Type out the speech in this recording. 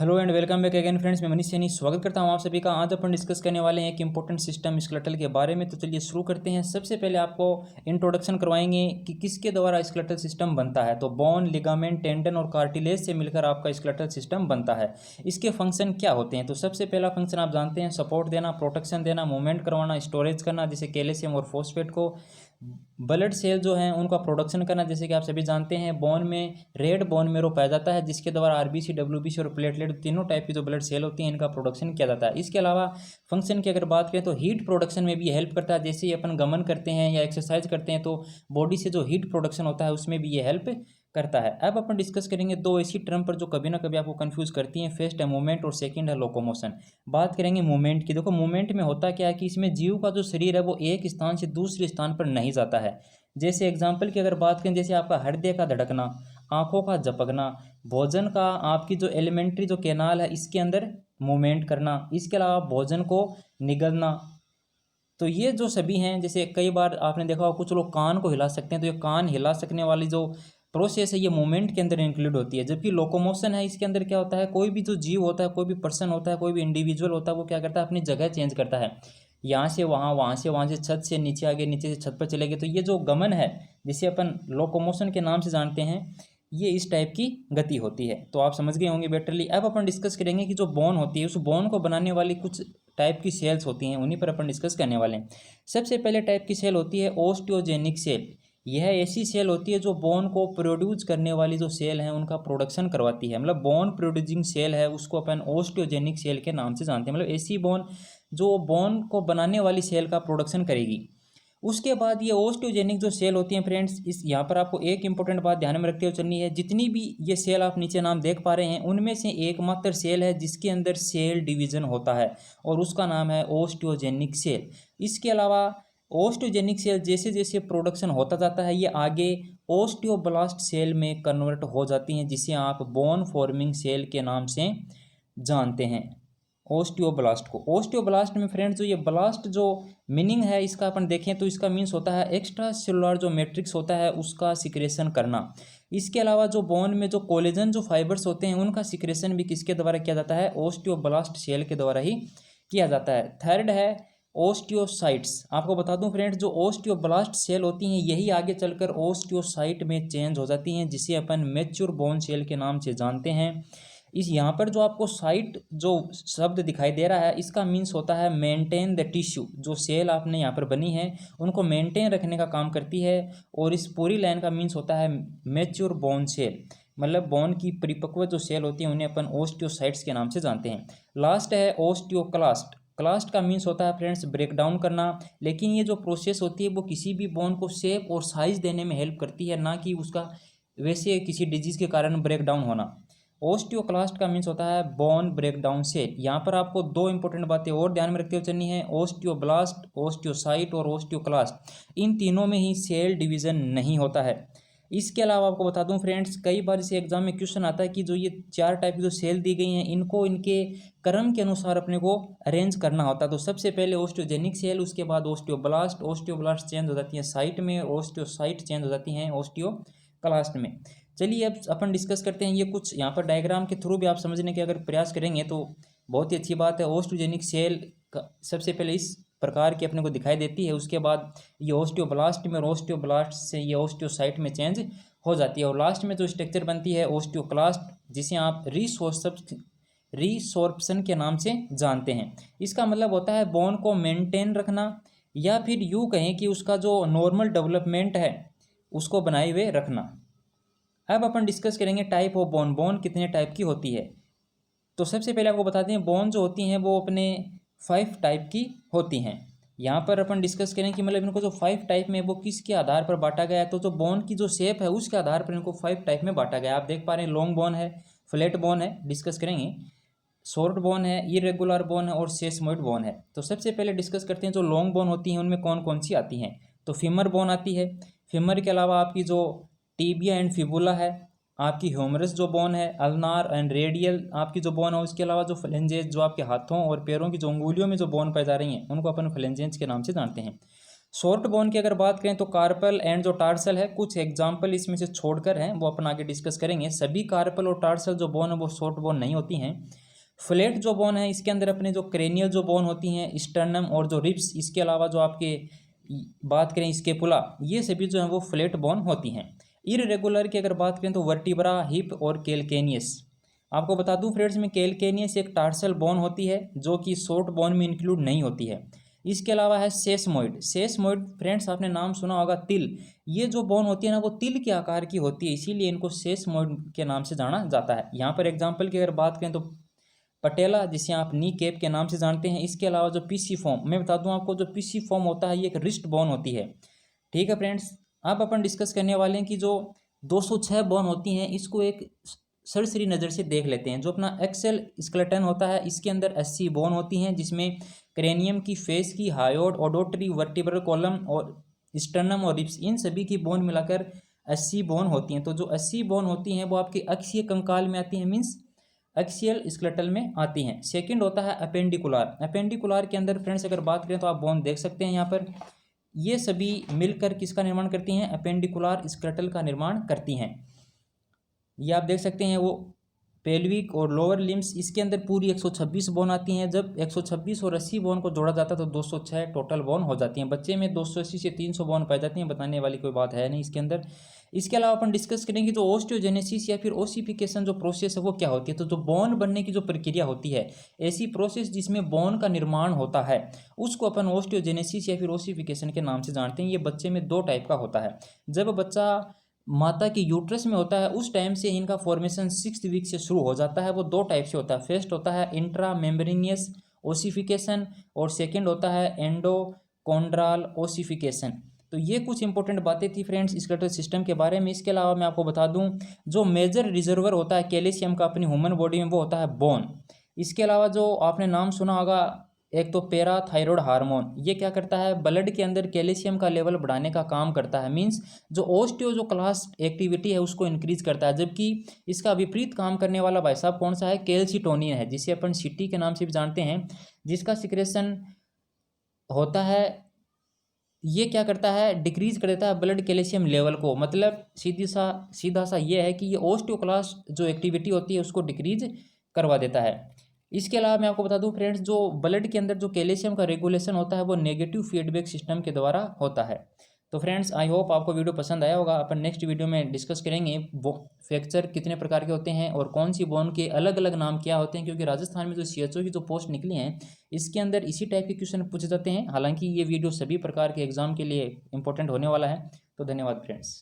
Hello and welcome back again friends. मैं मनीष सैनी स्वागत करता हूं आप सभी का। आज अपन डिस्कस करने वाले हैं एक इंपॉर्टेंट सिस्टम स्केलेटल के बारे में। तो चलिए शुरू करते हैं। सबसे पहले आपको इंट्रोडक्शन करवाएंगे कि किसके द्वारा स्केलेटल सिस्टम बनता है। तो बोन, लिगामेंट, टेंडन और कार्टिलेज से मिलकर आपका स्केलेटल सिस्टम बनता है। इसके फंक्शन क्या होते हैं? तो सबसे पहला फंक्शन आप जानते हैं, सपोर्ट देना, प्रोटेक्शन देना, मूवमेंट करवाना, स्टोरेज करना जैसे कैल्शियम और फॉस्फेट को। ब्लड सेल जो हैं उनका प्रोडक्शन करना, जैसे कि आप सभी जानते हैं बोन में रेड बोन मेरो पाया जाता है जिसके द्वारा आरबीसी, डब्ल्यूबीसी और प्लेटलेट तीनों टाइप की जो ब्लड सेल होती हैं इनका प्रोडक्शन किया जाता है। इसके अलावा फंक्शन की अगर बात करें तो हीट प्रोडक्शन में भी हेल्प करता है। जैसे ही अपन गमन करते हैं या एक्सरसाइज करते हैं तो बॉडी से जो हीट प्रोडक्शन होता है उसमें भी ये हेल्प करता है। अब अपन डिस्कस करेंगे दो ऐसी टर्म पर जो कभी ना कभी आपको कंफ्यूज करती हैं। फर्स्ट है मूवमेंट और सेकंड है लोकोमोशन। बात करेंगे मूवमेंट की। देखो मूवमेंट में होता क्या है कि इसमें जीव का जो शरीर है वो एक स्थान से दूसरे स्थान पर नहीं जाता है। जैसे एग्जाम्पल की अगर बात करें, जैसे आपका हृदय का धड़कना, आंखों का झपकना, भोजन का आपकी जो एलिमेंट्री जो कैनाल है इसके अंदर मूवमेंट करना, इसके अलावा भोजन को निगलना। तो ये जो सभी हैं, जैसे कई बार आपने देखा होगा कुछ लोग कान को हिला सकते हैं, तो ये कान हिला सकने वाली जो प्रोसेस है ये मूवमेंट के अंदर इंक्लूड होती है। जबकि लोकोमोशन है, इसके अंदर क्या होता है, कोई भी जो जीव होता है, कोई भी पर्सन होता है, कोई भी इंडिविजुअल होता है, वो क्या करता है, अपनी जगह चेंज करता है। यहाँ से वहाँ, वहाँ से वहाँ, से छत से नीचे आ गए, नीचे से छत पर चले गए। तो ये जो गमन है जिसे अपन लोकोमोशन के नाम से जानते हैं, ये इस टाइप की गति होती है। तो आप समझ गए होंगे बेटरली। अब अपन डिस्कस करेंगे कि जो बोन होती है उस बोन को बनाने वाली कुछ टाइप की सेल्स होती हैं, उन्हीं पर अपन डिस्कस करने वाले हैं। सबसे पहले टाइप की सेल होती है ओस्टियोजेनिक सेल। यह ऐसी सेल होती है जो बोन को प्रोड्यूस करने वाली जो सेल है उनका प्रोडक्शन करवाती है। मतलब बोन प्रोड्यूसिंग सेल है उसको अपन ओस्टियोजेनिक सेल के नाम से जानते हैं। मतलब ऐसी बोन जो बोन को बनाने वाली सेल का प्रोडक्शन करेगी। उसके बाद ये ओस्टियोजेनिक जो सेल होती हैं फ्रेंड्स, इस यहाँ पर आपको एक इंपॉर्टेंट बात ध्यान में रखते हुए चलनी है। जितनी भी ये सेल आप नीचे नाम देख पा रहे हैं उनमें से एकमात्र सेल है जिसके अंदर सेल डिवीजन होता है और उसका नाम है ओस्टियोजेनिक सेल। इसके अलावा ओस्टियोजेनिक सेल जैसे जैसे प्रोडक्शन होता जाता है ये आगे ओस्टियोब्लास्ट सेल में कन्वर्ट हो जाती हैं, जिसे आप बोन फॉर्मिंग सेल के नाम से जानते हैं। ओस्टियोब्लास्ट को, ओस्टियोब्लास्ट में फ्रेंड्स जो ये ब्लास्ट जो मीनिंग है इसका अपन देखें तो इसका मीन्स होता है एक्स्ट्रा सेलुलर जो मैट्रिक्स होता है उसका सिक्रेशन करना। इसके अलावा जो बोन में जो कोलेजन जो फाइबर्स होते हैं उनका सिक्रेशन भी किसके द्वारा किया जाता है, ओस्टियोब्लास्ट सेल के द्वारा ही किया जाता है। थर्ड है ओस्टियोसाइट्स। आपको बता दूं फ्रेंड्स, जो ओस्टियोब्लास्ट सेल होती हैं यही आगे चलकर ओस्टियोसाइट में चेंज हो जाती हैं, जिसे अपन मैच्योर बोन सेल के नाम से जानते हैं। इस यहाँ पर जो आपको साइट जो शब्द दिखाई दे रहा है इसका मीन्स होता है मेंटेन द टिश्यू। जो सेल आपने यहाँ पर बनी है उनको मेंटेन रखने का काम करती है। और इस पूरी लाइन का मीन्स होता है मैच्योर बोन सेल। मतलब बोन की परिपक्व जो सेल होती हैं उन्हें अपन ओस्टियोसाइट्स के नाम से जानते हैं। लास्ट है ओस्टियोक्लास्ट। क्लास्ट का मीन्स होता है फ्रेंड्स ब्रेक डाउन करना। लेकिन ये जो प्रोसेस होती है वो किसी भी बोन को शेप और साइज देने में हेल्प करती है, ना कि उसका वैसे किसी डिजीज के कारण ब्रेक डाउन होना। ओस्टियोक्लास्ट का मीन्स होता है बोन ब्रेक डाउन सेल। यहाँ पर आपको दो इंपॉर्टेंट बातें और ध्यान में रखते हुए चलनी है, ओस्टियोब्लास्ट, ओस्टियोसाइट और ओस्टियोक्लास्ट, इन तीनों में ही सेल डिवीजन नहीं होता है। इसके अलावा आपको बता दूं फ्रेंड्स, कई बार इसे एग्जाम में क्वेश्चन आता है कि जो ये चार टाइप की जो सेल दी गई हैं इनको इनके क्रम के अनुसार अपने को अरेंज करना होता है। तो सबसे पहले ओस्टियोजेनिक सेल, उसके बाद ओस्टियोब्लास्ट, ओस्टियोब्लास्ट चेंज हो जाती है साइट में, ओस्टियोसाइट चेंज हो जाती हैं ओस्टियोक्लास्ट में। चलिए अब अपन डिस्कस करते हैं। ये कुछ यहाँ पर डायग्राम के थ्रू भी आप समझने के अगर प्रयास करेंगे तो बहुत ही अच्छी बात है। ओस्टियोजेनिक सेल का सबसे पहले इस प्रकार की अपने को दिखाई देती है, उसके बाद ये ओस्टियोब्लास्ट में और ओस्टियोब्लास्ट से ये ओस्टियोसाइट में चेंज हो जाती है और लास्ट में जो स्ट्रक्चर बनती है ओस्टियोक्लास्ट, जिसे आप रीसोर्प्शन के नाम से जानते हैं। इसका मतलब होता है बोन को मेंटेन रखना, या फिर यूँ कहें कि उसका जो नॉर्मल डेवलपमेंट है उसको बनाए हुए रखना। अब अपन डिस्कस करेंगे टाइप ऑफ बोन। बोन कितने टाइप की होती है? तो सबसे पहले आपको बताते हैं बोन जो होती हैं वो अपने 5 टाइप की होती हैं। यहाँ पर अपन डिस्कस करें कि मतलब इनको जो 5 टाइप में वो किसके आधार पर बांटा गया है। तो जो बोन की जो शेप है उसके आधार पर इनको 5 टाइप में बांटा गया है। आप देख पा रहे हैं लॉन्ग बोन है, फ्लैट बोन है, डिस्कस करेंगे, शॉर्ट बोन है, इरेगुलर बोन है और सेसमोइड बोन है। तो सबसे पहले डिस्कस करते हैं जो लॉन्ग बोन होती हैं उनमें कौन कौन सी आती हैं। तो फीमर बोन आती है। फीमर के अलावा आपकी जो टीबिया एंड फिबुला है, आपकी ह्यूमरस जो बोन है, अल्नार एंड रेडियल आपकी जो बोन है, उसके अलावा जो फ्लेंजेस जो आपके हाथों और पैरों की जो उंगलियों में जो बोन पाई जा रही हैं उनको अपन फ्लेंजेस के नाम से जानते हैं। शॉर्ट बोन की अगर बात करें तो कार्पल एंड जो टार्सल है, कुछ एग्जाम्पल इसमें से छोड़कर हैं, वो अपन आगे डिस्कस करेंगे। सभी कार्पल और टार्सल जो बोन है वो शॉर्ट बोन नहीं होती हैं। फ्लैट जो बोन है इसके अंदर अपने जो क्रेनियल जो बोन होती हैं, स्टर्नम और जो रिब्स, इसके अलावा जो आपके बात करें स्केपुला, ये सभी जो है वो फ्लैट बोन होती हैं। इररेगुलर की अगर बात करें तो वर्टिब्रा, हिप और कैलकेनियस। आपको बता दूं फ्रेंड्स में कैलकेनियस एक टार्सल बोन होती है जो कि शॉर्ट बोन में इंक्लूड नहीं होती है। इसके अलावा है सेसमोइड। सेसमोइड फ्रेंड्स आपने नाम सुना होगा, तिल। ये जो बोन होती है ना वो तिल के आकार की होती है, इसीलिए इनको सेसमोइड के नाम से जाना जाता है। यहाँ पर एग्जाम्पल की अगर बात करें तो पटेला, जिसे आप नी कैप के नाम से जानते हैं। इसके अलावा जो पीसी फॉर्म, मैं बता दूं आपको, जो पीसी फॉर्म होता है ये एक रिस्ट बोन होती है। ठीक है फ्रेंड्स, अब अपन डिस्कस करने वाले हैं कि जो 206 बोन होती हैं इसको एक सरसरी नज़र से देख लेते हैं। जो अपना एक्सेल स्केलेटन होता है इसके अंदर 80 बोन होती हैं, जिसमें क्रेनियम की, फेस की, हायोड, ओडोटरी, वर्टिब्रल कॉलम और स्टर्नम और रिब्स, इन सभी की बोन मिलाकर 80 बोन होती हैं। तो जो 80 बोन होती हैं वो आपके अक्षीय कंकाल में आती हैं, मीन्स एक्सियल स्केलेटल में आती हैं। सेकंड होता है अपेंडिकुलर। अपेंडिकुलर के अंदर फ्रेंड्स अगर बात करें तो आप बोन देख सकते हैं यहाँ पर, ये सभी मिलकर किसका निर्माण करती हैं? अपेंडिकुलर स्केलेटल का निर्माण करती हैं। ये आप देख सकते हैं वो पेल्विक और लोअर लिम्स, इसके अंदर पूरी 126 बोन आती हैं। जब 126 और 80 बोन को जोड़ा जाता है तो 206 टोटल बोन हो जाती हैं। बच्चे में 280 से 300 बोन पाई जाती हैं, बताने वाली कोई बात है नहीं इसके अंदर। इसके अलावा अपन डिस्कस करेंगे जो ऑस्टियोजेनेसिस या फिर ओसिफिकेशन जो प्रोसेस है वो क्या होती है। तो जो बोन बनने की जो प्रक्रिया होती है, ऐसी प्रोसेस जिसमें बोन का निर्माण होता है, उसको अपन ऑस्टियोजेनेसिस या फिर ओसिफिकेशन के नाम से जानते हैं। ये बच्चे में 2 टाइप का होता है। जब बच्चा माता की यूट्रस में होता है उस टाइम से इनका फॉर्मेशन 6th वीक से शुरू हो जाता है। वो 2 टाइप से होता है। फर्स्ट होता है इंट्रा मेम्ब्रेनियस ओसिफिकेशन और सेकंड होता है एंडोकॉन्ड्राल ओसिफिकेशन। तो ये कुछ इंपॉर्टेंट बातें थी फ्रेंड्स स्केलेटल सिस्टम के बारे में। इसके अलावा मैं आपको बता दूं जो मेजर रिजर्वर होता है कैल्शियम का अपनी ह्यूमन बॉडी में वो होता है बोन। इसके अलावा जो आपने नाम सुना होगा एक तो पैराथायरॉयड हार्मोन, ये क्या करता है? ब्लड के अंदर कैल्शियम का लेवल बढ़ाने का काम करता है, मीन्स जो ओस्टियो जो क्लास एक्टिविटी है उसको इंक्रीज करता है। जबकि इसका विपरीत काम करने वाला भाई साहब कौन सा है? कैल्सिटोनिन है, जिसे अपन सिटी के नाम से भी जानते हैं, जिसका सिक्रेशन होता है। ये क्या करता है? डिक्रीज कर देता है ब्लड कैल्शियम लेवल को। मतलब सीधा सा ये है कि ये ओस्टियोक्लास्ट जो एक्टिविटी होती है उसको डिक्रीज करवा देता है। इसके अलावा मैं आपको बता दूं फ्रेंड्स जो ब्लड के अंदर जो कैल्शियम का रेगुलेशन होता है वो नेगेटिव फीडबैक सिस्टम के द्वारा होता है। तो फ्रेंड्स आई होप आपको वीडियो पसंद आया होगा। अपन नेक्स्ट वीडियो में डिस्कस करेंगे वो फ्रैक्चर कितने प्रकार के होते हैं और कौन सी बोन के अलग अलग नाम क्या होते हैं, क्योंकि राजस्थान में जो CHO की जो पोस्ट निकली हैं इसके अंदर इसी टाइप के क्वेश्चन पूछे जाते हैं। हालांकि ये वीडियो सभी प्रकार के एग्जाम के लिए इंपॉर्टेंट होने वाला है। तो धन्यवाद फ्रेंड्स।